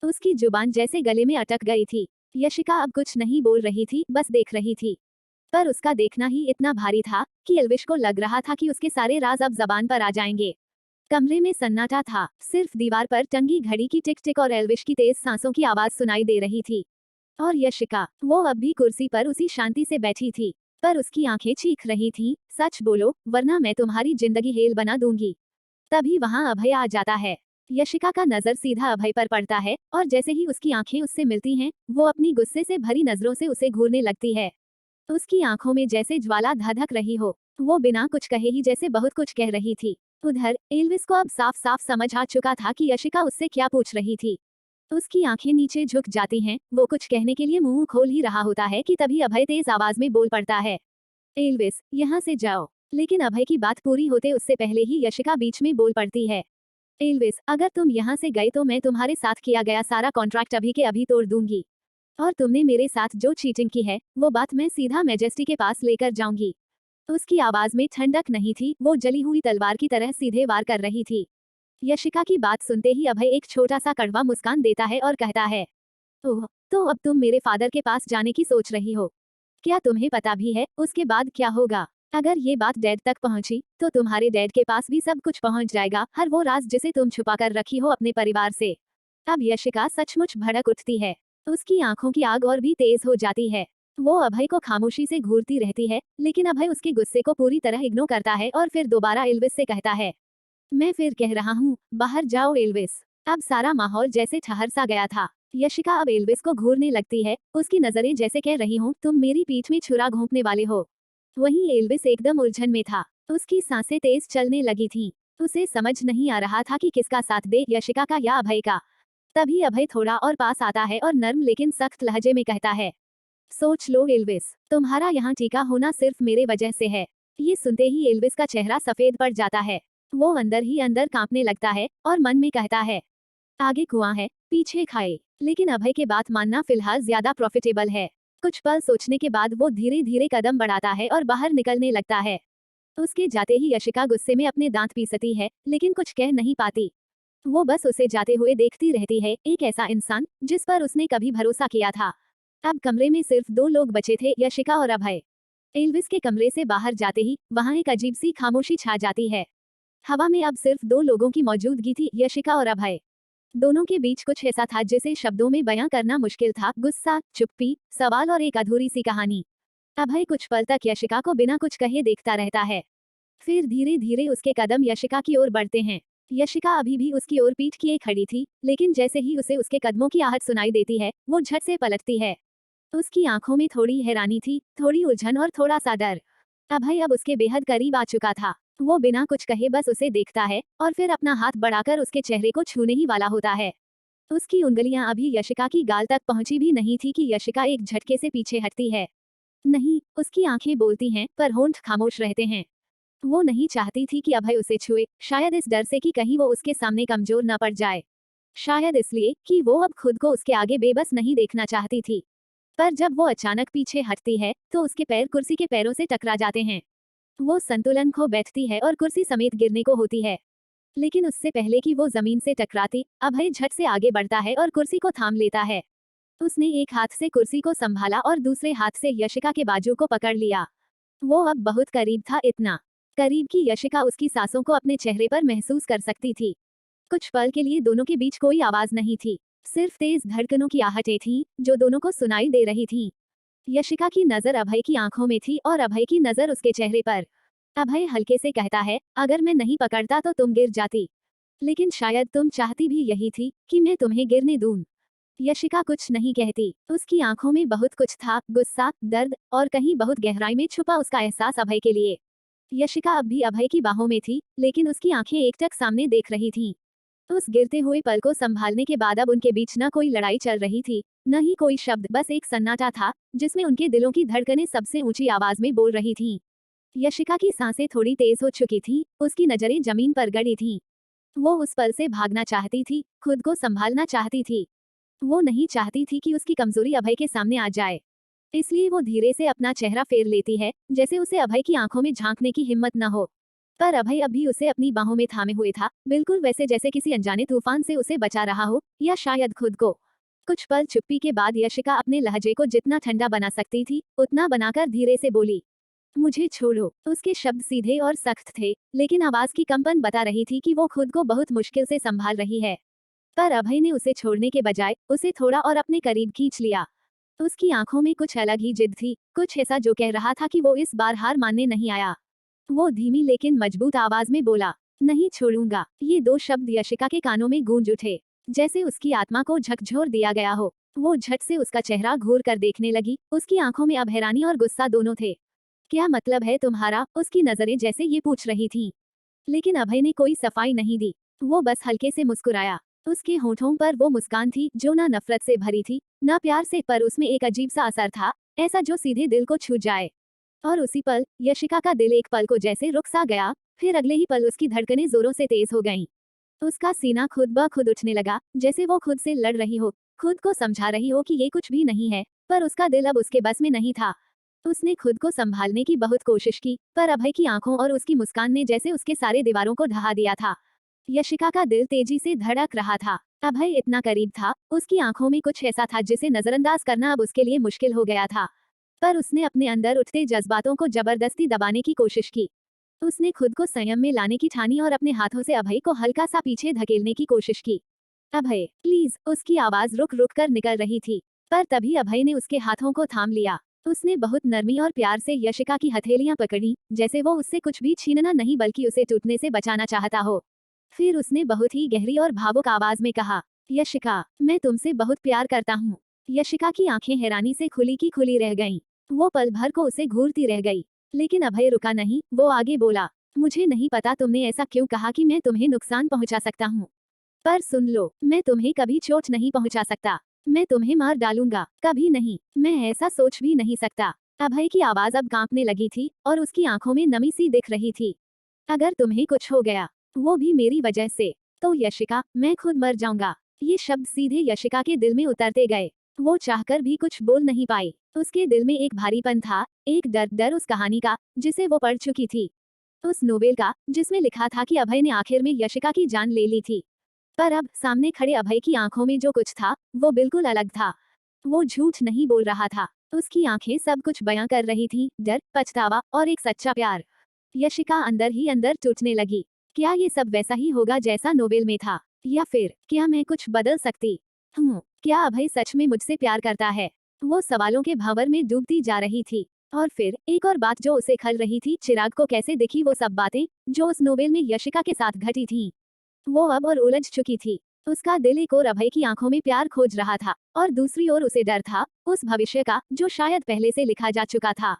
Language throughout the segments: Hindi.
उसकी जुबान जैसे गले में अटक गई थी। यशिका अब कुछ नहीं बोल रही थी, बस देख रही थी। पर उसका देखना ही इतना भारी था कि एल्विश को लग रहा था कि उसके सारे राज अब जबान पर आ जाएंगे। कमरे में सन्नाटा था, सिर्फ दीवार पर टंगी घड़ी की टिक टिक और एल्विश की तेज सांसों की आवाज सुनाई दे रही थी। और यशिका, वो अब भी कुर्सी पर उसी शांति से बैठी थी, पर उसकी आंखें चीख रही थीं, सच बोलो वरना मैं तुम्हारी जिंदगी हेल बना दूंगी। तभी वहां अभय आ जाता है। यशिका का नजर सीधा अभय पर पड़ता है और जैसे ही उसकी आंखें उससे मिलती हैं, वो अपनी गुस्से से भरी नजरों से उसे घूरने लगती है। उसकी आंखों में जैसे ज्वाला धधक रही हो। वो बिना कुछ कहे ही जैसे बहुत कुछ कह रही थी। उधर एल्विस को अब साफ साफ समझ आ चुका था कि यशिका उससे क्या पूछ रही थी। उसकी आंखें नीचे झुक जाती हैं, वो कुछ कहने के लिए मुंह खोल ही रहा होता है कि तभी अभय तेज आवाज में बोल पड़ता है, एल्विस यहाँ से जाओ। लेकिन अभय की बात पूरी होते उससे पहले ही यशिका बीच में बोल पड़ती है, एल्विस अगर तुम यहाँ से गए तो मैं तुम्हारे साथ किया गया सारा कॉन्ट्रैक्ट अभी के अभी तोड़ दूंगी। और तुमने मेरे साथ जो चीटिंग की है वो बात मैं सीधा मैजेस्टी के पास लेकर जाऊंगी। उसकी आवाज में ठंडक नहीं थी, वो जली हुई तलवार की तरह सीधे वार कर रही थी। यशिका की बात सुनते ही अभय एक छोटा सा कड़वा मुस्कान देता है और कहता है, ओह, तो अब तुम मेरे फादर के पास जाने की सोच रही हो। क्या तुम्हें पता भी है उसके बाद क्या होगा? अगर ये बात डैड तक पहुंची तो तुम्हारे डैड के पास भी सब कुछ पहुंच जाएगा, हर वो राज जिसे तुम छुपा कर रखी हो अपने परिवार से। अब यशिका सचमुच भड़क उठती है। उसकी आंखों की आग और भी तेज हो जाती है। वो अभय को खामोशी से घूरती रहती है, लेकिन अभय उसके गुस्से को पूरी तरह इग्नोर करता है और फिर दोबारा एल्विस से कहता है, मैं फिर कह रहा हूँ, बाहर जाओ एल्विस। अब सारा माहौल जैसे ठहर सा गया था। यशिका अब एल्विस को घूरने लगती है, उसकी नजरें जैसे कह रही हूँ तुम मेरी पीठ में छुरा घोंपने वाले हो। वहीं एल्विस एकदम उलझन में था। उसकी सांसें तेज चलने लगी थीं। उसे समझ नहीं आ रहा था कि किसका साथ दे, यशिका का या अभय का। तभी अभय थोड़ा और पास आता है और नर्म लेकिन सख्त लहजे में कहता है, सोच लो एल्विस, तुम्हारा यहाँ टीका होना सिर्फ मेरे वजह से है। ये सुनते ही एल्विस का चेहरा सफेद पड़ जाता है। वो अंदर ही अंदर कांपने लगता है और मन में कहता है, आगे कुआं है, पीछे खाए। लेकिन अभय के बात मानना फिलहाल ज्यादा प्रॉफिटेबल है। कुछ पल सोचने के बाद वो धीरे धीरे कदम बढ़ाता है और बाहर निकलने लगता है। उसके जाते ही यशिका गुस्से में अपने दांत पीसती है, लेकिन कुछ कह नहीं पाती। वो बस उसे जाते हुए देखती रहती है, एक ऐसा इंसान जिस पर उसने कभी भरोसा किया था। अब कमरे में सिर्फ दो लोग बचे थे, यशिका और अभय। एल्विस के कमरे से बाहर जाते ही वहां एक अजीब सी खामोशी छा जाती है। हवा में अब सिर्फ दो लोगों की मौजूदगी थी, यशिका और अभय। दोनों के बीच कुछ ऐसा था जिसे शब्दों में बयां करना मुश्किल था, गुस्सा, चुप्पी, सवाल और एक अधूरी सी कहानी। अभय कुछ पल तक यशिका को बिना कुछ कहे देखता रहता है। फिर धीरे धीरे उसके कदम यशिका की ओर बढ़ते हैं। यशिका अभी भी उसकी ओर पीठ किए खड़ी थी, लेकिन जैसे ही उसे उसके कदमों की आहट सुनाई देती है, वो झट से पलटती है। उसकी आंखों में थोड़ी हैरानी थी, थोड़ी उलझन और थोड़ा सा डर। अभय अब उसके बेहद करीब आ चुका था। वो बिना कुछ कहे बस उसे देखता है और फिर अपना हाथ बढ़ाकर उसके चेहरे को छूने ही वाला होता है। उसकी उंगलियां अभी यशिका की गाल तक पहुंची भी नहीं थी कि यशिका एक झटके से पीछे हटती है। नहीं, उसकी आंखें बोलती हैं पर होंठ खामोश रहते हैं। वो नहीं चाहती थी कि अभय उसे छुए, शायद इस डर से कि कहीं वो उसके सामने कमजोर न पड़ जाए। शायद इसलिए कि वो अब खुद को उसके आगे बेबस नहीं देखना चाहती थी। पर जब वो अचानक पीछे हटती है तो उसके पैर कुर्सी के पैरों से टकरा जाते हैं। वो संतुलन खो बैठती है और कुर्सी समेत गिरने को होती है। लेकिन उससे पहले कि वो जमीन से टकराती, अभय झट से आगे बढ़ता है और कुर्सी को थाम लेता है। उसने एक हाथ से कुर्सी को संभाला और दूसरे हाथ से यशिका के बाजू को पकड़ लिया। वो अब बहुत करीब था, इतना करीब कि यशिका उसकी सांसों को अपने चेहरे पर महसूस कर सकती थी। कुछ पल के लिए दोनों के बीच कोई आवाज नहीं थी, सिर्फ तेज धड़कनों की आहटें थीं, जो दोनों को सुनाई दे रही थीं। यशिका की नजर अभय की आंखों में थी और अभय की नजर उसके चेहरे पर। अभय हल्के से कहता है, अगर मैं नहीं पकड़ता तो तुम गिर जाती। लेकिन शायद तुम चाहती भी यही थी कि मैं तुम्हें गिरने दूं। यशिका कुछ नहीं कहती, उसकी आंखों में बहुत कुछ था, गुस्सा, दर्द और कहीं बहुत गहराई में छुपा उसका एहसास अभय के लिए। यशिका अब भी अभय की बाहों में थी, लेकिन उसकी आंखें एकटक सामने देख रही थीं। उस गिरते हुए पल को संभालने के बाद अब उनके बीच न कोई लड़ाई चल रही थी, न ही कोई शब्द, बस एक सन्नाटा था जिसमें उनके दिलों की धड़कनें सबसे ऊंची आवाज में बोल रही थीं। यशिका की सांसें थोड़ी तेज हो चुकी थीं, उसकी नजरें जमीन पर गड़ी थीं। वो उस पल से भागना चाहती थी, खुद को संभालना चाहती थी। वो नहीं चाहती थी कि उसकी कमजोरी अभय के सामने आ जाए। इसलिए वो धीरे से अपना चेहरा फेर लेती है, जैसे उसे अभय की आंखों में झांकने की हिम्मत न हो। पर अभय अभी उसे अपनी बाहों में थामे हुए था, बिल्कुल वैसे जैसे किसी अनजाने तूफान से उसे बचा रहा हो, या शायद खुद को। कुछ पल चुप्पी के बाद यशिका अपने लहजे को जितना ठंडा बना सकती थी उतना बनाकर धीरे से बोली, मुझे छोड़ो। उसके शब्द सीधे और सख्त थे, लेकिन आवाज की कंपन बता रही थी कि वो खुद को बहुत मुश्किल से संभाल रही है। पर अभय ने उसे छोड़ने के बजाय उसे थोड़ा और अपने करीब खींच लिया। उसकी आंखों में कुछ अलग ही जिद थी, कुछ ऐसा जो कह रहा था कि वो इस बार हार मानने नहीं आया। वो धीमी लेकिन मजबूत आवाज में बोला, नहीं छोड़ूंगा। ये दो शब्द यशिका के कानों में गूंज उठे, जैसे उसकी आत्मा को झकझोर दिया गया हो। वो झट से उसका चेहरा घूर कर देखने लगी, उसकी आंखों में अब हैरानी और गुस्सा दोनों थे। क्या मतलब है तुम्हारा? उसकी नजरें जैसे ये पूछ रही थीं। लेकिन अभय ने कोई सफाई नहीं दी। वो बस हल्के से मुस्कुराया। उसके होठों पर वो मुस्कान थी जो ना नफरत से भरी थी, ना प्यार से, पर उसमें एक अजीब सा असर था, ऐसा जो सीधे दिल को छू जाए। और उसी पल यशिका का दिल एक पल को जैसे रुक सा गया, फिर अगले ही पल उसकी धड़कनें जोरों से तेज हो गईं। उसका सीना खुद ब खुद उठने लगा, जैसे वो खुद से लड़ रही हो, खुद को समझा रही हो कि ये कुछ भी नहीं है, पर उसका दिल अब उसके बस में नहीं था। उसने खुद को संभालने की बहुत कोशिश की, पर अभय की आंखों और उसकी मुस्कान ने जैसे उसके सारे दीवारों को ढहा दिया था। यशिका का दिल तेजी से धड़क रहा था। अभय इतना करीब था, उसकी आंखों में कुछ ऐसा था जिसे नजरअंदाज करना अब उसके लिए मुश्किल हो गया था। पर उसने अपने अंदर उठते जज्बातों को जबरदस्ती दबाने की कोशिश की। उसने खुद को संयम में लाने की ठानी और अपने हाथों से अभय को हल्का सा पीछे धकेलने की कोशिश की। अभय प्लीज, उसकी आवाज रुक रुक कर निकल रही थी। पर तभी अभय ने उसके हाथों को थाम लिया। उसने बहुत नरमी और प्यार से यशिका की हथेलियां पकड़ी, जैसे वो उससे कुछ भी छीनना नहीं बल्कि उसे टूटने से बचाना चाहता हो। फिर उसने बहुत ही गहरी और भावुक आवाज में कहा, यशिका, मैं तुमसे बहुत प्यार करता हूँ। यशिका की आंखें हैरानी से खुली की खुली रह गईं। वो पल भर को उसे घूरती रह गई। लेकिन अभय रुका नहीं, वो आगे बोला, मुझे नहीं पता तुमने ऐसा क्यों कहा कि मैं तुम्हें नुकसान पहुंचा सकता हूँ। पर सुन लो, मैं तुम्हें कभी चोट नहीं पहुंचा सकता। मैं तुम्हें मार डालूंगा, कभी नहीं। मैं ऐसा सोच भी नहीं सकता। अभय की आवाज अब कांपने लगी थी और उसकी आंखों में नमी सी दिख रही थी। अगर तुम्हें कुछ हो गया, वो भी मेरी वजह से, तो यशिका, मैं खुद मर जाऊंगा। ये शब्द सीधे यशिका के दिल में उतरते गए। वो चाहकर भी कुछ बोल नहीं पाई। उसके दिल में एक भारीपन था, एक डर उस कहानी का जिसे वो पढ़ चुकी थी, उस नोवेल का जिसमें लिखा था कि अभय ने आखिर में यशिका की जान ले ली थी। पर अब सामने खड़े अभय की आंखों में जो कुछ था वो बिल्कुल अलग था। वो झूठ नहीं बोल रहा था, उसकी आंखें सब कुछ बयां कर रही थीं, डर, पछतावा और एक सच्चा प्यार। यशिका अंदर ही अंदर टूटने लगी। क्या ये सब वैसा ही होगा जैसा नोवेल में था, या फिर क्या मैं कुछ बदल सकती हूँ? क्या अभय सच में मुझसे प्यार करता है? वो सवालों के भंवर में डूबती जा रही थी। और फिर एक और बात जो उसे खल रही थी, चिराग को कैसे दिखी वो सब बातें जो उस नोवेल में यशिका के साथ घटी थीं। वो अब और उलझ चुकी थी। उसका दिल एक ओर अभय की आंखों में प्यार खोज रहा था, और दूसरी ओर उसे डर था उस भविष्य का जो शायद पहले से लिखा जा चुका था।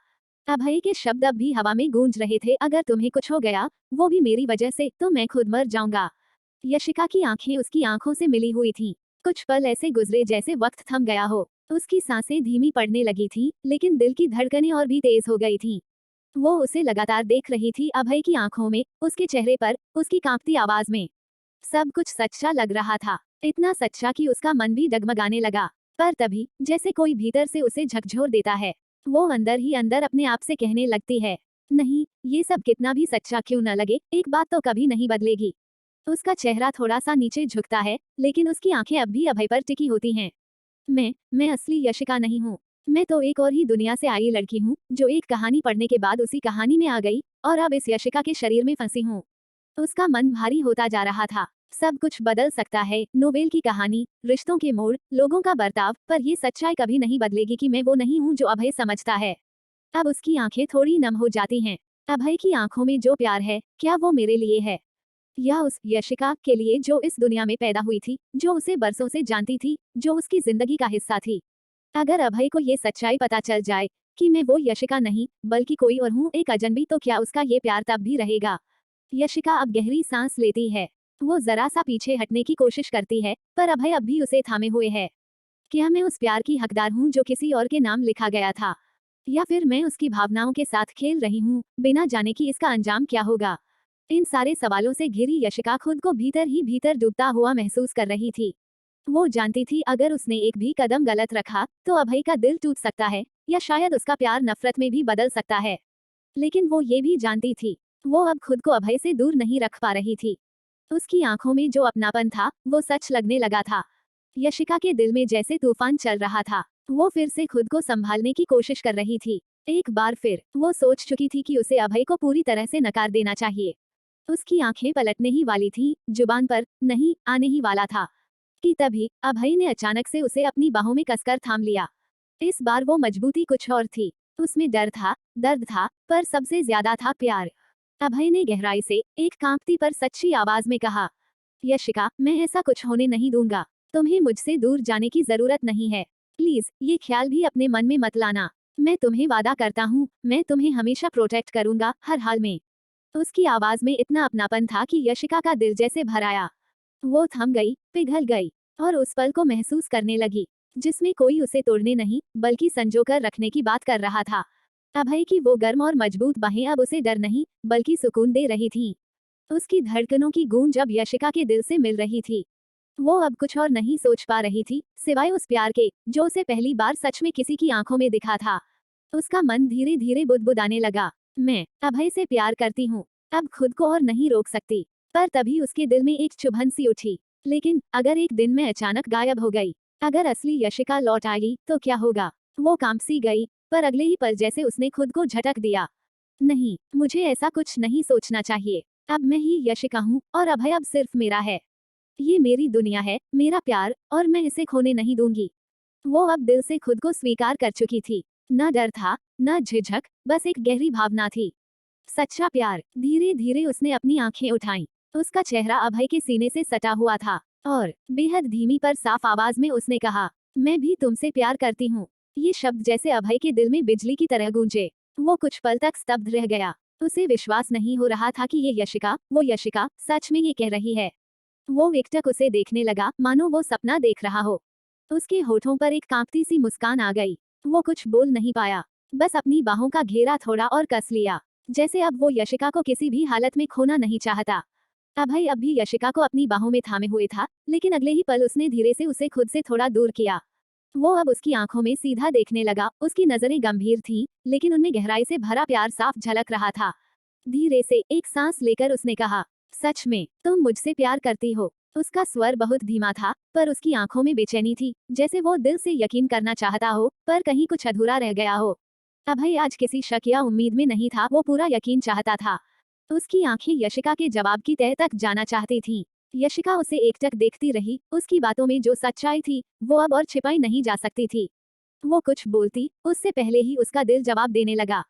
अभय के शब्द अब भी हवा में गूंज रहे थे, अगर तुम्हें कुछ हो गया, वो भी मेरी वजह से, तो मैं खुद मर जाऊंगा। यशिका की आंखें उसकी आंखों से मिली हुई थीं। कुछ पल ऐसे गुजरे जैसे वक्त थम गया हो। उसकी सांसें धीमी पड़ने लगी थीं, लेकिन दिल की धड़कनें और भी तेज हो गई थीं। वो उसे लगातार देख रही थी, अभय की आंखों में, उसके चेहरे पर, उसकी कांपती आवाज में। सब कुछ सच्चा लग रहा था, इतना सच्चा कि उसका मन भी डगमगाने लगा। पर तभी जैसे कोई भीतर से उसे झकझोर देता है, वो अंदर ही अंदर अपने आप से कहने लगती है, नहीं, ये सब कितना भी सच्चा क्यों न लगे, एक बात तो कभी नहीं बदलेगी। उसका चेहरा थोड़ा सा नीचे झुकता है, लेकिन उसकी आंखें अब भी अभय पर टिकी होती हैं। मैं असली यशिका नहीं हूँ। मैं तो एक और ही दुनिया से आई लड़की हूँ जो एक कहानी पढ़ने के बाद उसी कहानी में आ गई, और अब इस यशिका के शरीर में फंसी हूँ। उसका मन भारी होता जा रहा था। सब कुछ बदल सकता है, नोवेल की कहानी, रिश्तों के मोड़, लोगों का बर्ताव, पर ये सच्चाई कभी नहीं बदलेगी कि मैं वो नहीं हूँ जो अभय समझता है। अब उसकी आंखें थोड़ी नम हो जाती हैं। अभय की आंखों में जो प्यार है, क्या वो मेरे लिए है, या उस यशिका के लिए जो इस दुनिया में पैदा हुई थी, जो उसे बरसों से जानती थी, जो उसकी जिंदगी का हिस्सा थी? अगर अभय को ये सच्चाई पता चल जाए कि मैं वो यशिका नहीं बल्कि कोई और हूँ, एक अजनबी, तो क्या उसका ये प्यार तब भी रहेगा? यशिका अब गहरी सांस लेती है। वो जरा सा पीछे हटने की कोशिश करती है, पर अभय अब भी उसे थामे हुए है। क्या मैं उस प्यार की हकदार हूँ जो किसी और के नाम लिखा गया था, या फिर मैं उसकी भावनाओं के साथ खेल रही हूँ, बिना जाने कि इसका अंजाम क्या होगा? इन सारे सवालों से घिरी यशिका खुद को भीतर ही भीतर डूबता हुआ महसूस कर रही थी। वो जानती थी अगर उसने एक भी कदम गलत रखा तो अभय का दिल टूट सकता है, या शायद उसका प्यार नफरत में भी बदल सकता है। लेकिन वो ये भी जानती थी वो अब खुद को अभय से दूर नहीं रख पा रही थी। उसकी आंखों में जो अपनापन था वो सच लगने लगा था। यशिका के दिल में जैसे तूफान चल रहा था। वो फिर से खुद को संभालने की कोशिश कर रही थी। एक बार फिर वो सोच चुकी थी कि उसे अभय को पूरी तरह से नकार देना चाहिए। उसकी आंखें पलटने ही वाली थी, जुबान पर नहीं आने ही वाला था कि तभी अभय ने अचानक से उसे अपनी बाहों में कसकर थाम लिया। इस बार वो मजबूती कुछ और थी। उसमें डर था, दर्द था, पर सबसे ज्यादा था प्यार। अभय ने गहराई से एक कांपती पर सच्ची आवाज में कहा, यशिका, मैं ऐसा कुछ होने नहीं दूंगा। तुम्हें मुझसे दूर जाने की जरूरत नहीं है। प्लीज ये ख्याल भी अपने मन में मत लाना। मैं तुम्हें वादा करता हूँ, मैं तुम्हें हमेशा प्रोटेक्ट करूंगा, हर हाल में। उसकी आवाज में इतना अपनापन था कि यशिका का दिल जैसे भर आया। वो थम गई, पिघल गई और उस पल को महसूस करने लगी जिसमें कोई उसे तोड़ने नहीं बल्कि संजोकर रखने की बात कर रहा था। अभय की वो गर्म और मजबूत बाहें अब उसे डर नहीं बल्कि सुकून दे रही थीं। उसकी धड़कनों की गूंज अब यशिका के दिल से मिल रही थी। वो अब कुछ और नहीं सोच पा रही थी सिवाय उस प्यार के जो उसे पहली बार सच में किसी की आंखों में दिखा था। उसका मन धीरे धीरे बुदबुदाने लगा, मैं अभय से प्यार करती हूँ, अब खुद को और नहीं रोक सकती। पर तभी उसके दिल में एक चुभन सी उठी, लेकिन अगर एक दिन मैं अचानक गायब हो गई, अगर असली यशिका लौट आई तो क्या होगा। वो कांप सी गई, पर अगले ही पल जैसे उसने खुद को झटक दिया। नहीं, मुझे ऐसा कुछ नहीं सोचना चाहिए। अब मैं ही यशिका हूँ और अभय अब सिर्फ मेरा है। ये मेरी दुनिया है, मेरा प्यार, और मैं इसे खोने नहीं दूंगी। वो अब दिल से खुद को स्वीकार कर चुकी थी। न डर था, न झिझक, बस एक गहरी भावना थी, सच्चा प्यार। धीरे धीरे उसने अपनी आंखें उठाईं। उसका चेहरा अभय के सीने से सटा हुआ था और बेहद धीमी पर साफ आवाज में उसने कहा, मैं भी तुमसे प्यार करती हूँ। ये शब्द जैसे अभय के दिल में बिजली की तरह गूंजे। वो कुछ पल तक स्तब्ध रह गया। उसे विश्वास नहीं हो रहा था कि ये यशिका, वो यशिका, सच में ये कह रही है। वो एकटक उसे देखने लगा, मानो वो सपना देख रहा हो। उसके होठों पर एक कांपती सी मुस्कान आ गई। वो कुछ बोल नहीं पाया, बस अपनी बाहों का घेरा थोड़ा और कस लिया, जैसे अब वो यशिका को किसी भी हालत में खोना नहीं चाहता। अभय अब भी यशिका को अपनी बाहों में थामे हुए था, लेकिन अगले ही पल उसने धीरे से उसे खुद से थोड़ा दूर किया। वो अब उसकी आंखों में सीधा देखने लगा। उसकी नजरें गंभीर थीं, लेकिन उनमें गहराई से भरा प्यार साफ झलक रहा था। धीरे से एक सांस लेकर उसने कहा, सच में तुम मुझसे प्यार करती हो। उसका स्वर बहुत धीमा था, पर उसकी आंखों में बेचैनी थी, जैसे वो दिल से यकीन करना चाहता हो, पर कहीं कुछ अधूरा रह गया हो। अभय आज किसी शक या उम्मीद में नहीं था, वो पूरा यकीन चाहता था। उसकी आंखें यशिका के जवाब की तह तक जाना चाहती थीं। यशिका उसे एकटक देखती रही। उसकी बातों में जो सच्चाई थी वो अब और छिपाई नहीं जा सकती थी। वो कुछ बोलती उससे पहले ही उसका दिल जवाब देने लगा।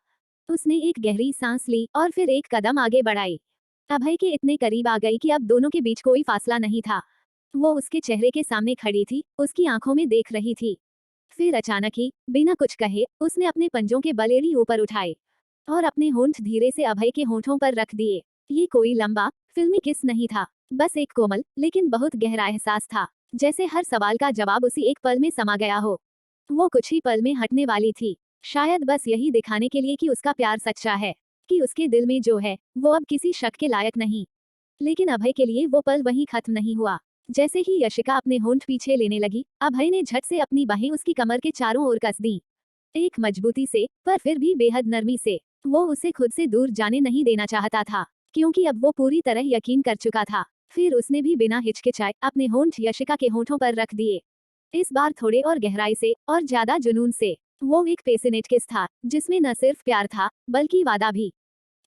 उसने एक गहरी सांस ली और फिर एक कदम आगे बढ़ाई। अभय के इतने करीब आ गई कि अब दोनों के बीच कोई फासला नहीं था। वो उसके चेहरे के सामने खड़ी थी, उसकी आंखों में देख रही थी। फिर अचानक ही, बिना कुछ कहे, उसने अपने पंजों के बल एड़ी ऊपर उठाए और अपने होंठ धीरे से अभय के होंठों पर रख दिए। ये कोई लंबा, फिल्मी किस नहीं था, बस एक कोमल लेकिन बहुत गहरा एहसास था, जैसे हर सवाल का जवाब उसी एक पल में समा गया हो। वो कुछ ही पल में हटने वाली थी, शायद बस यही दिखाने के लिए कि उसका प्यार सच्चा है, कि उसके दिल में जो है वो अब किसी शक के लायक नहीं। लेकिन अभय के लिए वो पल वहीं खत्म नहीं हुआ। जैसे ही यशिका अपने होंठ पीछे लेने लगी, अभय ने झट से अपनी बाहें उसकी कमर के चारों ओर कस दी। एक मजबूती से, पर फिर भी बेहद नरमी से। वो उसे खुद से दूर जाने नहीं देना चाहता था, क्योंकि अब वो पूरी तरह यकीन कर चुका था। फिर उसने भी बिना हिचकिचाए अपने होंठ यशिका के होंठों पर रख दिए। इस बार थोड़े और गहराई से और ज्यादा जुनून से। वो एक पैशनेट किस था, जिसमें न सिर्फ प्यार था बल्कि वादा भी,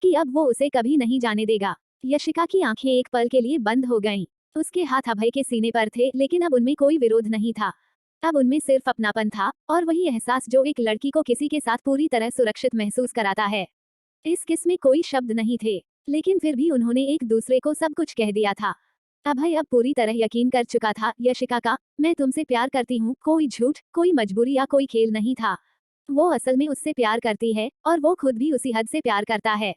कि अब वो उसे कभी नहीं जाने देगा। यशिका की आंखें एक पल के लिए बंद हो गईं। उसके हाथ अभय के सीने पर थे, लेकिन अब उनमें कोई विरोध नहीं था। अब उनमें सिर्फ अपनापन था, और वही एहसास जो एक लड़की को किसी के साथ पूरी तरह सुरक्षित महसूस कराता है। इस किस में कोई शब्द नहीं थे, लेकिन फिर भी उन्होंने एक दूसरे को सब कुछ कह दिया था। अभय अब पूरी तरह यकीन कर चुका था, यशिका का मैं तुमसे प्यार करती हूँ कोई झूठ, कोई मजबूरी या कोई खेल नहीं था। वो असल में उससे प्यार करती है, और वो खुद भी उसी हद से प्यार करता है।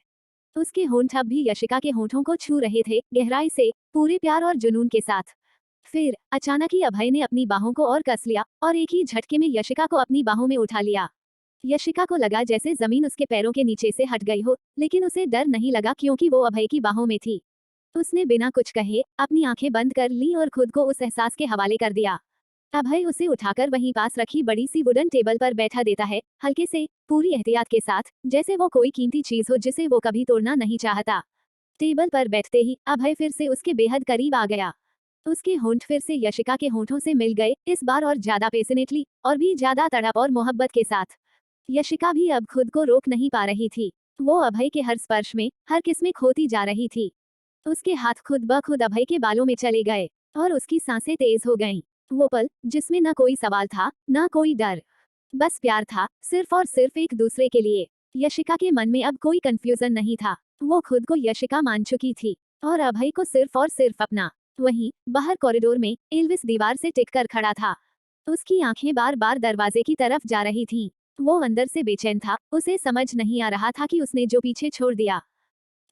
उसके होंठ अब भी यशिका के होंठों को छू रहे थे, गहराई से, पूरे प्यार और जुनून के साथ। फिर अचानक ही अभय ने अपनी बाहों को और कस लिया और एक ही झटके में यशिका को अपनी बाहों में उठा लिया। यशिका को लगा जैसे जमीन उसके पैरों के नीचे से हट गई हो, लेकिन उसे डर नहीं लगा क्योंकि वो अभय की बाहों में थी। उसने बिना कुछ कहे अपनी आंखें बंद कर ली और खुद को उस एहसास के हवाले कर दिया। अभय उसे उठाकर वहीं पास रखी बड़ी सी वुडन टेबल पर बैठा देता है, हल्के से, पूरी एहतियात के साथ, जैसे वो कोई कीमती चीज हो जिसे वो कभी तोड़ना नहीं चाहता। टेबल पर बैठते ही अभय फिर से उसके बेहद करीब आ गया। उसके होंठ फिर से यशिका के होंठों से मिल गए, इस बार और ज्यादा पैशनेटली, और भी ज्यादा तड़प और मोहब्बत के साथ। यशिका भी अब खुद को रोक नहीं पा रही थी। वो अभय के हर स्पर्श में, हर किस में खोती जा रही थी। उसके हाथ खुद ब खुद अभय के बालों में चले गए और उसकी सांसें तेज हो गईं। वो पल जिसमें न कोई सवाल था, न कोई डर, बस प्यार था, सिर्फ और सिर्फ एक दूसरे के लिए। यशिका के मन में अब कोई कंफ्यूजन नहीं था। वो खुद को यशिका मान चुकी थी और अभय को सिर्फ और सिर्फ अपना। वहीं बाहर कॉरिडोर में एल्विस दीवार से टिककर खड़ा था। उसकी आंखें बार बार दरवाजे की तरफ जा रही थीं। वो अंदर से बेचैन था, उसे समझ नहीं आ रहा था कि उसने जो पीछे छोड़ दिया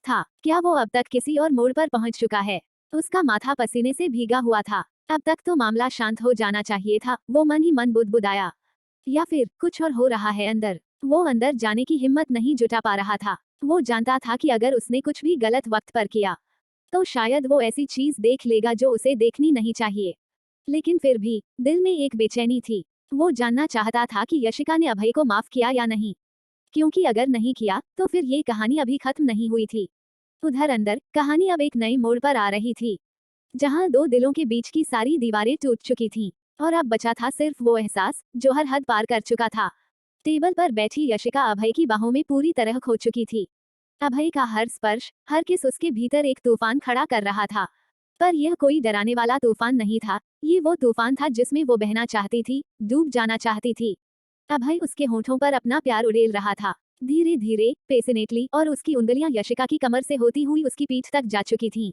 था, क्या वो अब तक किसी और मोड़ पर पहुंच चुका है। उसका माथा पसीने से भीगा हुआ था। अब तक तो मामला शांत हो जाना चाहिए था, वो मन ही मन बुदबुदाया। या फिर कुछ और हो रहा है अंदर। वो अंदर जाने की हिम्मत नहीं जुटा पा रहा था। वो जानता था कि अगर उसने कुछ भी गलत वक्त पर किया तो शायद वो ऐसी चीज देख लेगा जो उसे देखनी नहीं चाहिए। लेकिन फिर भी दिल में एक बेचैनी थी। वो जानना चाहता था कि यशिका ने अभय को माफ किया या नहीं, क्योंकि अगर नहीं किया तो फिर ये कहानी अभी खत्म नहीं हुई थी। उधर अंदर कहानी अब एक नई मोड़ पर आ रही थी, जहां दो दिलों के बीच की सारी दीवारें टूट चुकी थीं और अब बचा था सिर्फ वो एहसास जो हर हद पार कर चुका था। टेबल पर बैठी यशिका अभय की बाहों में पूरी तरह खो चुकी थी। अभय का हर स्पर्श, हर किस उसके भीतर एक तूफान खड़ा कर रहा था। पर यह कोई डराने वाला तूफान नहीं था, ये वो तूफान था जिसमें वो बहना चाहती थी, डूब जाना चाहती थी। अभय उसके होठों पर अपना प्यार उड़ेल रहा था, धीरे धीरे, पैशनेटली, और उसकी उंगलियां यशिका की कमर से होती हुई उसकी पीठ तक जा चुकी थीं।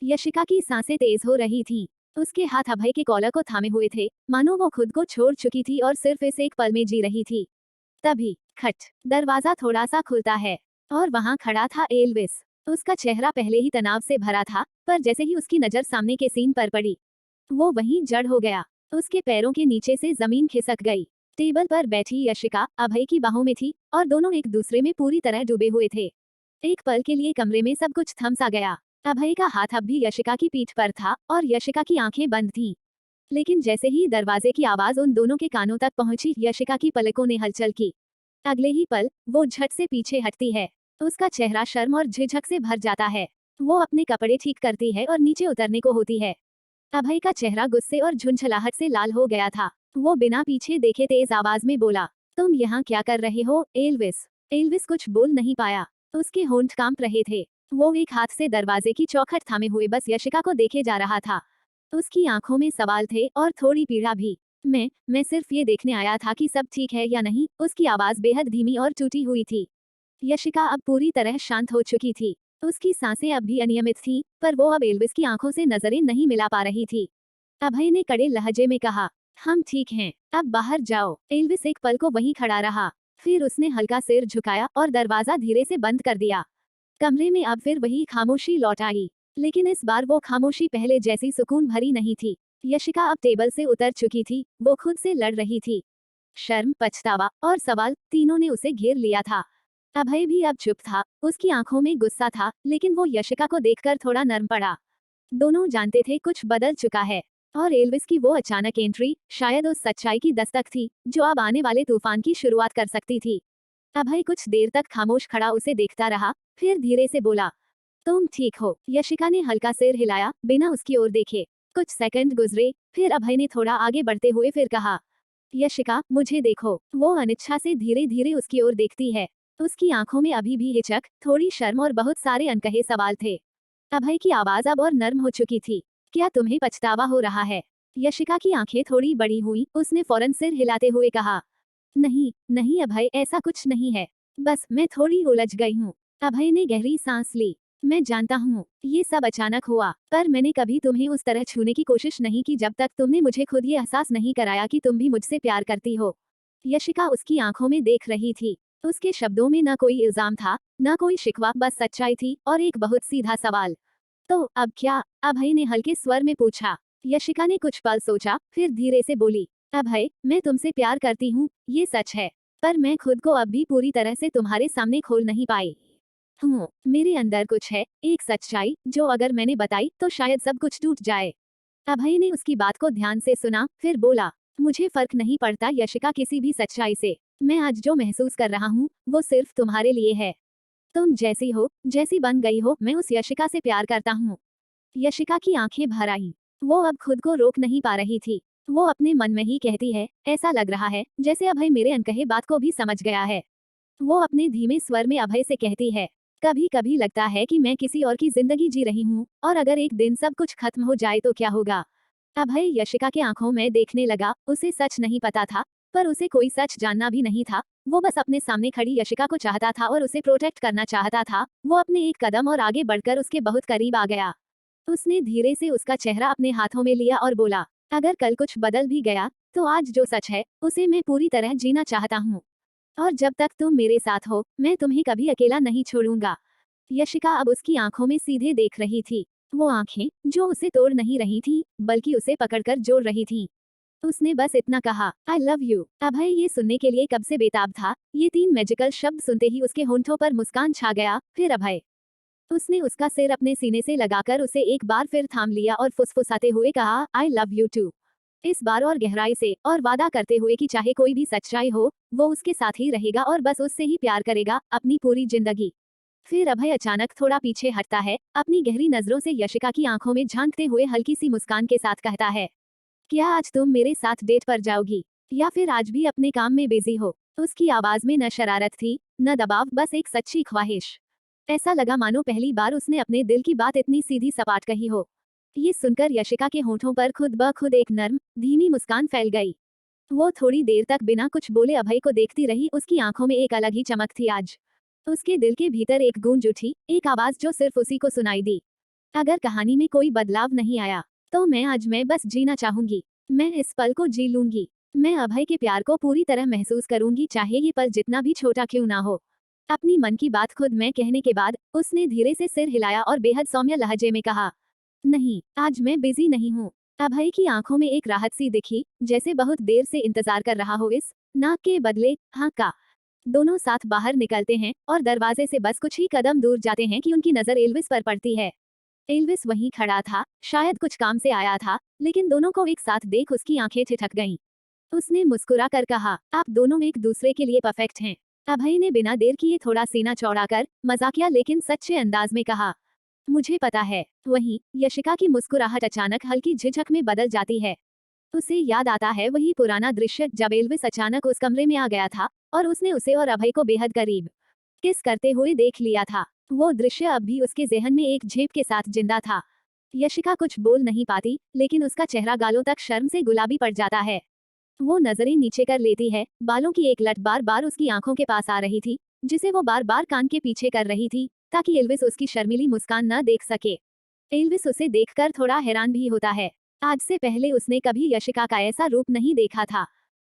यशिका की सांसें तेज हो रही थीं। उसके हाथ अभय के कॉलर को थामे हुए थे, मानो वो खुद को छोड़ चुकी थी और सिर्फ इस एक पल में जी रही थी। तभी खट, दरवाजा थोड़ा सा खुलता है और वहां खड़ा था एल्विस। उसका चेहरा पहले ही तनाव से भरा था, पर जैसे ही उसकी नजर सामने के सीन पर पड़ी, वो वहीं जड़ हो गया। उसके पैरों के नीचे से जमीन खिसक गई। टेबल पर बैठी यशिका अभय की बाहों में थी और दोनों एक दूसरे में पूरी तरह डूबे हुए थे। एक पल के लिए कमरे में सब कुछ थम सा गया। अभय का हाथ अब भी यशिका की पीठ पर था और यशिका की आंखें बंद थीं। लेकिन जैसे ही दरवाजे की आवाज उन दोनों के कानों तक पहुंची, यशिका की पलकों ने हलचल की। अगले ही पल वो झट से पीछे हटती है। उसका चेहरा शर्म और झिझक से भर जाता है। वो अपने कपड़े ठीक करती है और नीचे उतरने को होती है। अभय का चेहरा गुस्से और झुंझलाहट से लाल हो गया था। वो बिना पीछे देखे तेज आवाज में बोला, तुम यहाँ क्या कर रहे हो एल्विस? एल्विस कुछ बोल नहीं पाया। उसके होंठ कांप रहे थे। वो एक हाथ से दरवाजे की चौखट थामे हुए बस यशिका को देखे जा रहा था। उसकी आंखों में सवाल थे और थोड़ी पीड़ा भी। मैं सिर्फ ये देखने आया था कि सब ठीक है या नहीं। उसकी आवाज बेहद धीमी और टूटी हुई थी। यशिका अब पूरी तरह शांत हो चुकी थी। उसकी सांसें अब भी अनियमित थीं, पर वो अब एल्विस की आंखों से नजरें नहीं मिला पा रही थी। अभय ने कड़े लहजे में कहा, हम ठीक हैं, अब बाहर जाओ। एल्विस एक पल को वहीं खड़ा रहा, फिर उसने हल्का सिर झुकाया और दरवाजा धीरे से बंद कर दिया। कमरे में अब फिर वही खामोशी लौट आई, लेकिन इस बार वो खामोशी पहले जैसी सुकून भरी नहीं थी। यशिका अब टेबल से उतर चुकी थी। वो खुद से लड़ रही थी। शर्म, पछतावा और सवाल, तीनों ने उसे घेर लिया था। अभय भी अब चुप था। उसकी आंखों में गुस्सा था, लेकिन वो यशिका को देखकर थोड़ा नर्म पड़ा। दोनों जानते थे कुछ बदल चुका है, और एल्विस की वो अचानक एंट्री शायद उस सच्चाई की दस्तक थी जो अब आने वाले तूफान की शुरुआत कर सकती थी। अभय कुछ देर तक खामोश खड़ा उसे देखता रहा, फिर धीरे से बोला, तुम ठीक हो? यशिका ने हल्का सिर हिलाया, बिना उसकी ओर देखे। कुछ सेकंड गुजरे, फिर अभय ने थोड़ा आगे बढ़ते हुए फिर कहा, यशिका, मुझे देखो। वो अनिच्छा से धीरे धीरे उसकी ओर देखती है। उसकी आंखों में अभी भी हिचक, थोड़ी शर्म और बहुत सारे अनकहे सवाल थे। अभय की आवाज अब और नर्म हो चुकी थी, क्या तुम्हें पछतावा हो रहा है? यशिका की आंखें थोड़ी बड़ी हुई। उसने फौरन सिर हिलाते हुए कहा, नहीं नहीं अभय, ऐसा कुछ नहीं है। बस मैं थोड़ी उलझ गई हूँ। अभय ने गहरी सांस ली। मैं जानता हूँ ये सब अचानक हुआ, पर मैंने कभी तुम्हें उस तरह छूने की कोशिश नहीं की जब तक तुमने मुझे खुद ये एहसास नहीं कराया कि तुम भी मुझसे प्यार करती हो। यशिका उसकी आंखों में देख रही थी। उसके शब्दों में न कोई इल्जाम था, न कोई शिकवा, बस सच्चाई थी और एक बहुत सीधा सवाल। तो अब क्या? अभय ने हल्के स्वर में पूछा। यशिका ने कुछ पल सोचा, फिर धीरे से बोली, अभय, मैं तुमसे प्यार करती हूँ, ये सच है। पर मैं खुद को अब भी पूरी तरह से तुम्हारे सामने खोल नहीं पाई हूँ। मेरे अंदर कुछ है, एक सच्चाई जो अगर मैंने बताई तो शायद सब कुछ टूट जाए। अभय ने उसकी बात को ध्यान से सुना, फिर बोला, मुझे फर्क नहीं पड़ता यशिका किसी भी सच्चाई से। मैं आज जो महसूस कर रहा हूँ वो सिर्फ तुम्हारे लिए है। तुम जैसी हो, जैसी बन गई हो, मैं उस यशिका से प्यार करता हूँ। यशिका की आंखें भर आईं। वो अब खुद को रोक नहीं पा रही थी। वो अपने मन में ही कहती है, ऐसा लग रहा है जैसे अभय मेरे अनकहे बात को भी समझ गया है। वो अपने धीमे स्वर में अभय से कहती है, कभी कभी लगता है कि मैं किसी और की जिंदगी जी रही हूँ, और अगर एक दिन सब कुछ खत्म हो जाए तो क्या होगा। अभय यशिका के आंखों में देखने लगा। उसे सच नहीं पता था, पर उसे कोई सच जानना भी नहीं था। वो बस अपने सामने खड़ी यशिका को चाहता था और उसे प्रोटेक्ट करना चाहता था। वो अपने एक कदम और आगे बढ़कर उसके बहुत करीब आ गया। उसने धीरे से उसका चेहरा अपने हाथों में लिया और बोला, अगर कल कुछ बदल भी गया तो आज जो सच है उसे मैं पूरी तरह जीना चाहता हूँ। और जब तक तुम मेरे साथ हो मैं तुम्हें कभी अकेला नहीं छोड़ूंगा। यशिका अब उसकी आंखों में सीधे देख रही थी। वो आंखें जो उसे तोड़ नहीं रही थी बल्कि उसे पकड़कर जोड़ रही थी। उसने बस इतना कहा, आई लव यू। अभय ये सुनने के लिए कब से बेताब था। ये 3 मैजिकल शब्द सुनते ही उसके होंठों पर मुस्कान छा गया। फिर अभय, उसने उसका सिर अपने सीने से लगाकर उसे एक बार फिर थाम लिया और फुसफुसाते हुए कहा, आई लव यू टू। इस बार और गहराई से, और वादा करते हुए कि चाहे कोई भी सच्चाई हो वो उसके साथ ही रहेगा और बस उससे ही प्यार करेगा अपनी पूरी जिंदगी। फिर अभय अचानक थोड़ा पीछे हटता है, अपनी गहरी नजरों से यशिका की आंखों में झांकते हुए हल्की सी मुस्कान के साथ कहता है, क्या आज तुम मेरे साथ डेट पर जाओगी, या फिर आज भी अपने काम में बिजी हो। उसकी आवाज में न शरारत थी न दबाव, बस एक सच्ची ख्वाहिश। ऐसा लगा मानो पहली बार उसने अपने दिल की बात इतनी सीधी सपाट कही हो। ये सुनकर यशिका के होठों पर खुद ब खुद एक नर्म धीमी मुस्कान फैल गई। वो थोड़ी देर तक बिना कुछ बोले अभय को देखती रही। उसकी आंखों में एक अलग ही चमक थी आज। उसके दिल के भीतर एक गूंज उठी, एक आवाज जो सिर्फ उसी को सुनाई दी। अगर कहानी में कोई बदलाव नहीं आया तो मैं बस जीना चाहूंगी। मैं इस पल को जी लूंगी। मैं अभय के प्यार को पूरी तरह महसूस करूंगी, चाहे ये पल जितना भी छोटा क्यों ना हो। अपनी मन की बात खुद मैं कहने के बाद उसने धीरे से सिर हिलाया और बेहद सौम्य लहजे में कहा, नहीं, आज मैं बिजी नहीं हूँ। अभय की आंखों में एक राहत सी दिखी, जैसे बहुत देर से इंतजार कर रहा हो इस ना के बदले हाँ का। दोनों साथ बाहर निकलते हैं और दरवाजे से बस कुछ ही कदम दूर जाते हैं कि उनकी नजर एल्विस पर पड़ती है। एल्विस वहीं खड़ा था, शायद कुछ काम से आया था, लेकिन दोनों को एक साथ देख उसकी आंखें ठिठक गईं। उसने मुस्कुरा कर कहा, आप दोनों एक दूसरे के लिए परफेक्ट हैं। अभय ने बिना देर किए थोड़ा सीना चौड़ाकर मजाकिया लेकिन सच्चे अंदाज में कहा, मुझे पता है। वहीं यशिका की मुस्कुराहट अचानक हल्की झिझक में बदल जाती है। उसे याद आता है वही पुराना दृश्य जब एल्विस अचानक उस कमरे में आ गया था और उसने उसे और अभय को बेहद करीब किस करते हुए देख लिया था। वो दृश्य अब भी उसके जहन में एक झेप के साथ जिंदा था। यशिका कुछ बोल नहीं पाती, लेकिन उसका चेहरा गालों तक शर्म से गुलाबी पड़ जाता है। वो नजरें नीचे कर लेती है। बालों की एक लट बार बार उसकी आंखों के पास आ रही थी, जिसे वो बार बार कान के पीछे कर रही थी ताकि एल्विस उसकी शर्मीली मुस्कान न देख सके। एल्विस उसे देखकर थोड़ा हैरान भी होता है। आज से पहले उसने कभी यशिका का ऐसा रूप नहीं देखा था।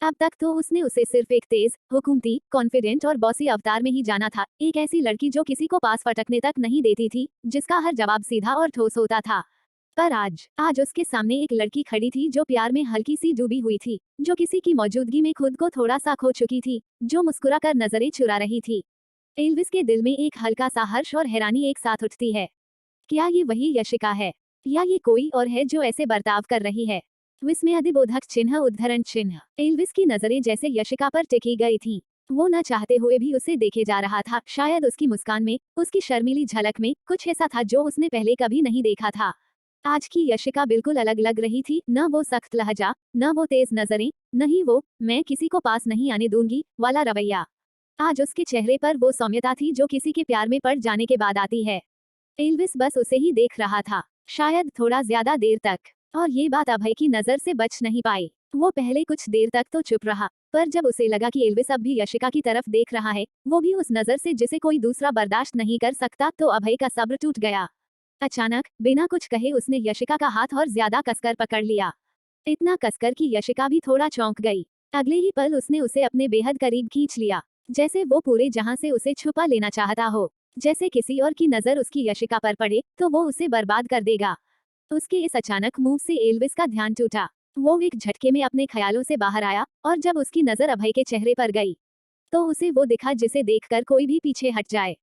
अब तक तो उसने उसे सिर्फ एक तेज, हुकूमती, कॉन्फिडेंट और बॉसी अवतार में ही जाना था, एक ऐसी लड़की जो किसी को पास फटकने तक नहीं देती थी, जिसका हर जवाब सीधा और ठोस होता था। पर आज उसके सामने एक लड़की खड़ी थी जो प्यार में हल्की सी डूबी हुई थी, जो किसी की मौजूदगी में खुद को थोड़ा सा खो चुकी थी, जो मुस्कुरा कर नजरें चुरा रही थी। एल्विस के दिल में एक हल्का सा हर्ष और हैरानी एक साथ उठती है। क्या ये वही यशिका है, या ये कोई और है जो ऐसे बर्ताव कर रही है। विस्मयादिबोधक चिन्ह उद्धरण चिन्ह। एल्विस की नजरें जैसे यशिका पर टिकी गई थीं। वो न चाहते हुए भी उसे देखे जा रहा था। शायद उसकी मुस्कान में, उसकी शर्मीली झलक में कुछ ऐसा था जो उसने पहले कभी नहीं देखा था। आज की यशिका बिल्कुल अलग लग रही थी। न वो सख्त लहजा, न वो तेज नजरें, न ही वो मैं किसी को पास नहीं आने दूंगी वाला रवैया। आज उसके चेहरे पर वो सौम्यता थी जो किसी के प्यार में पड़ जाने के बाद आती है। एल्विस बस उसे ही देख रहा था, शायद थोड़ा ज्यादा देर तक, और ये बात अभय की नजर से बच नहीं पाई। वो पहले कुछ देर तक तो चुप रहा, पर जब उसे लगा कि एल्विस अब भी यशिका की तरफ देख रहा है, वो भी उस नजर से जिसे कोई दूसरा बर्दाश्त नहीं कर सकता, तो अभय का सब्र टूट गया। अचानक बिना कुछ कहे उसने यशिका का हाथ और ज्यादा कसकर पकड़ लिया। इतना कसकर कि यशिका भी थोड़ा चौंक गई। अगले ही पल उसने उसे अपने बेहद करीब खींच लिया, जैसे वो पूरे जहां से उसे छुपा लेना चाहता हो। जैसे किसी और की नजर उसकी यशिका पर पड़े तो वो उसे बर्बाद कर देगा। उसके इस अचानक मूव से एल्विस का ध्यान टूटा। वो एक झटके में अपने ख्यालों से बाहर आया, और जब उसकी नजर अभय के चेहरे पर गई तो उसे वो दिखा जिसे देखकर कोई भी पीछे हट जाए।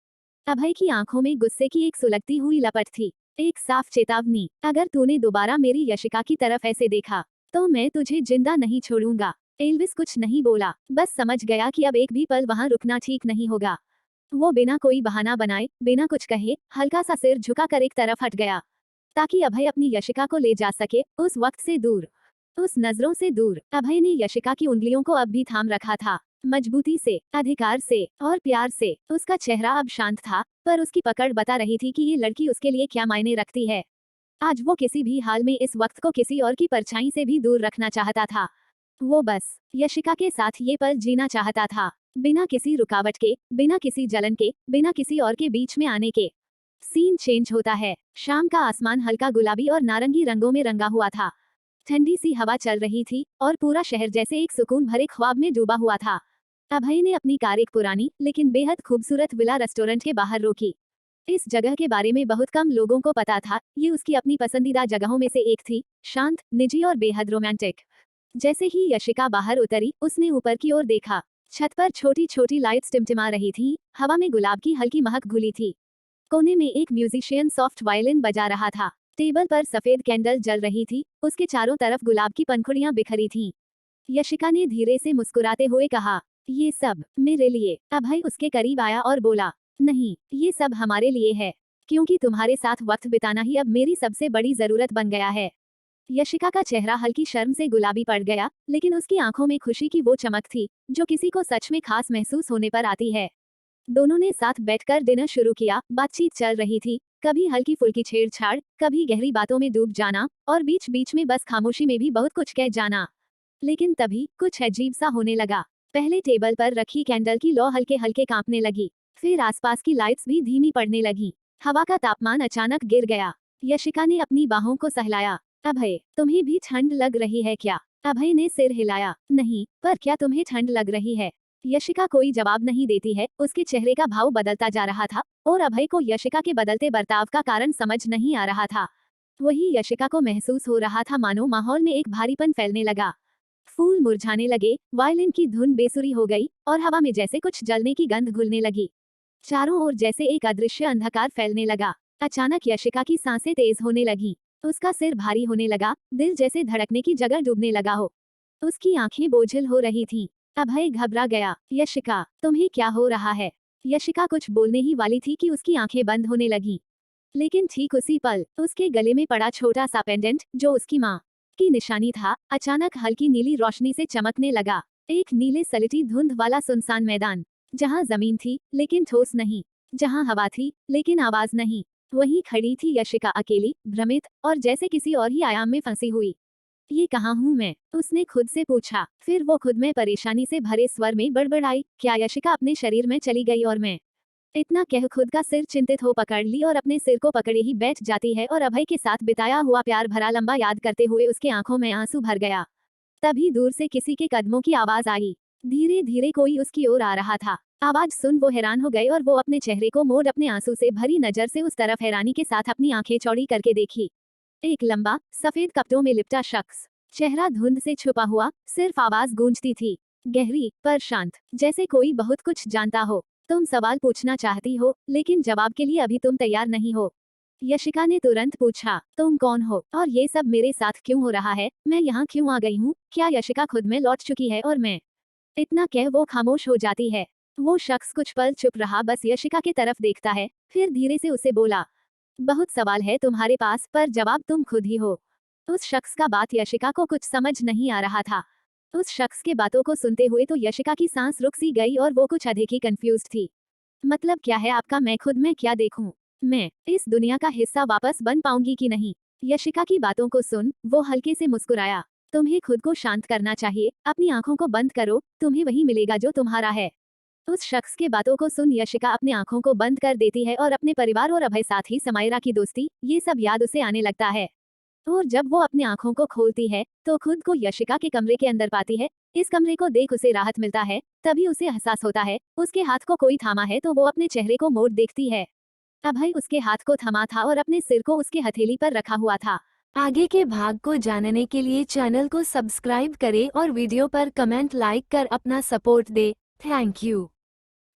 अभय की आंखों में गुस्से की एक सुलगती हुई लपट थी। एक साफ चेतावनी, अगर तूने दोबारा मेरी यशिका की तरफ ऐसे देखा तो मैं तुझे जिंदा नहीं छोड़ूंगा। एल्विस कुछ नहीं बोला, बस समझ गया कि अब एक भी पल वहां रुकना ठीक नहीं होगा। वो बिना कोई बहाना बनाए, बिना कुछ कहे, हल्का सा सिर झुकाकर एक तरफ हट गया, ताकि अभय अपनी यशिका को ले जा सके, उस वक्त से दूर, उस नजरों से दूर। अभय ने यशिका की उंगलियों को अब भी थाम रखा था, मजबूती से, अधिकार से और प्यार से। उसका चेहरा अब शांत था, पर उसकी पकड़ बता रही थी कि ये लड़की उसके लिए क्या मायने रखती है। आज वो किसी भी हाल में इस वक्त को किसी और की परछाई से भी दूर रखना चाहता था। वो बस यशिका के साथ ये पल जीना चाहता था, बिना किसी रुकावट के, बिना किसी जलन के, बिना किसी और के बीच में आने के। सीन चेंज होता है। शाम का आसमान हल्का गुलाबी और नारंगी रंगों में रंगा हुआ था। ठंडी सी हवा चल रही थी और पूरा शहर जैसे एक सुकून भरे ख्वाब में डूबा हुआ था। अभय ने अपनी कार एक पुरानी लेकिन बेहद खूबसूरत विला रेस्टोरेंट के बाहर रोकी। इस जगह के बारे में बहुत कम लोगों को पता था, ये उसकी अपनी पसंदीदा जगहों में से एक थी, शांत, निजी और बेहद रोमांटिक। जैसे ही यशिका बाहर उतरी, उसने ऊपर की ओर देखा। छत पर छोटी छोटी लाइट्स टिमटिमा रही थीं, हवा में गुलाब की हल्की महक घुली थी। कोने में एक म्यूजिशियन सॉफ्ट वायलिन बजा रहा था। टेबल पर सफेद कैंडल जल रही थी, उसके चारों तरफ गुलाब की पंखुड़ियां बिखरी थीं। यशिका ने धीरे से मुस्कुराते हुए कहा, ये सब मेरे लिए। अभय उसके करीब आया और बोला, नहीं, ये सब हमारे लिए है, क्योंकि तुम्हारे साथ वक्त बिताना ही अब मेरी सबसे बड़ी जरूरत बन गया है। यशिका का चेहरा हल्की शर्म से गुलाबी पड़ गया, लेकिन उसकी आंखों में खुशी की वो चमक थी जो किसी को सच में खास महसूस होने पर आती है। दोनों ने साथ बैठकर डिनर शुरू किया। बातचीत चल रही थी, कभी हल्की फुल्की छेड़छाड़, कभी गहरी बातों में डूब जाना, और बीच बीच में बस खामोशी में भी बहुत कुछ कह जाना। लेकिन तभी कुछ अजीब सा होने लगा। पहले टेबल पर रखी कैंडल की लौ हल्के हल्के कांपने लगी, फिर आसपास की लाइट्स भी धीमी पड़ने लगी। हवा का तापमान अचानक गिर गया। यशिका ने अपनी बाहों को सहलाया। अभय, तुम्हें भी ठंड लग रही है क्या? अभय ने सिर हिलाया। नहीं, पर क्या तुम्हें ठंड लग रही है? यशिका कोई जवाब नहीं देती है, उसके चेहरे का भाव बदलता जा रहा था, और अभय को यशिका के बदलते बर्ताव का कारण समझ नहीं आ रहा था। वही यशिका को महसूस हो रहा था मानो माहौल में एक भारीपन फैलने लगा। फूल मुरझाने लगे, वायलिन की धुन बेसुरी हो गई, और हवा में जैसे कुछ जलने की गंध घुलने लगी। चारों ओर जैसे एक अदृश्य अंधकार फैलने लगा। अचानक यशिका की सांसें तेज होने लगी, उसका सिर भारी होने लगा, दिल जैसे धड़कने की जगह डूबने लगा हो। उसकी आंखें बोझिल हो रही थीं। अभय घबरा गया। यशिका, तुम्हें क्या हो रहा है? यशिका कुछ बोलने ही वाली थी कि उसकी आंखें बंद होने लगीं। लेकिन ठीक उसी पल उसके गले में पड़ा छोटा सा पेंडेंट, जो उसकी माँ की निशानी था, अचानक हल्की नीली रोशनी से चमकने लगा। एक नीले सलिटी धुंध वाला सुनसान मैदान, जहाँ जमीन थी लेकिन ठोस नहीं, जहाँ हवा थी लेकिन आवाज नहीं। वहीं खड़ी थी यशिका, अकेली, भ्रमित, और जैसे किसी और ही आयाम में फंसी हुई। ये कहाँ हूँ मैं? उसने खुद से पूछा। फिर वो खुद में परेशानी से भरे स्वर में बड़बड़ाई, क्या यशिका अपने शरीर में चली गई और मैं? इतना कह खुद का सिर चिंतित हो पकड़ ली और अपने सिर को पकड़े ही बैठ जाती है, और अभय के साथ बिताया हुआ प्यार भरा लंबा याद करते हुए उसके आंखों में आंसू भर गया। तभी दूर से किसी के कदमों की आवाज आई। धीरे धीरे कोई उसकी ओर आ रहा था। आवाज सुन वो हैरान हो गए, और वो अपने चेहरे को मोड़ अपने आंसू से भरी नजर से उस तरफ हैरानी के साथ अपनी आंखें चौड़ी करके देखी। एक लंबा, सफेद कपड़ों में लिपटा शख्स, चेहरा धुंध से छुपा हुआ, सिर्फ आवाज गूंजती थी, गहरी पर शांत, जैसे कोई बहुत कुछ जानता हो। तुम सवाल पूछना चाहती हो, लेकिन जवाब के लिए अभी तुम तैयार नहीं हो। यशिका ने तुरंत पूछा, तुम कौन हो, और ये सब मेरे साथ क्यों हो रहा है? मैं यहाँ क्यों आ गई हूँ? क्या यशिका खुद में लौट चुकी है और मैं? इतना कह वो खामोश हो जाती है। वो शख्स कुछ पल चुप रहा, बस यशिका की तरफ देखता है, फिर धीरे से उसे बोला, बहुत सवाल है तुम्हारे पास, पर जवाब तुम खुद ही हो। उस शख्स का बात यशिका को कुछ समझ नहीं आ रहा था। उस शख्स के बातों को सुनते हुए तो यशिका की सांस रुक सी गई, और वो कुछ अधिक ही कंफ्यूज थी। मतलब क्या है आपका? मैं खुद में क्या देखूं? मैं इस दुनिया का हिस्सा वापस बन पाऊंगी कि नहीं? यशिका की बातों को सुन वो हल्के से मुस्कुराया। तुम्हें खुद को शांत करना चाहिए, अपनी आंखों को बंद करो, तुम्हें वही मिलेगा जो तुम्हारा है। उस शख्स के बातों को सुन यशिका अपनी आंखों को बंद कर देती है, और अपने परिवार और अभय, साथ ही समायरा की दोस्ती, ये सब याद उसे आने लगता है। और जब वो अपनी आंखों को खोलती है तो खुद को यशिका के कमरे के अंदर पाती है। इस कमरे को देख उसे राहत मिलता है। तभी उसे एहसास होता है उसके हाथ को कोई थामा है, तो वो अपने चेहरे को मोड़ देखती है। अभय उसके हाथ को थमा था और अपने सिर को उसके हथेली पर रखा हुआ था। आगे के भाग को जानने के लिए चैनल को सब्सक्राइब करें और वीडियो पर कमेंट लाइक कर अपना सपोर्ट दे। Thank you.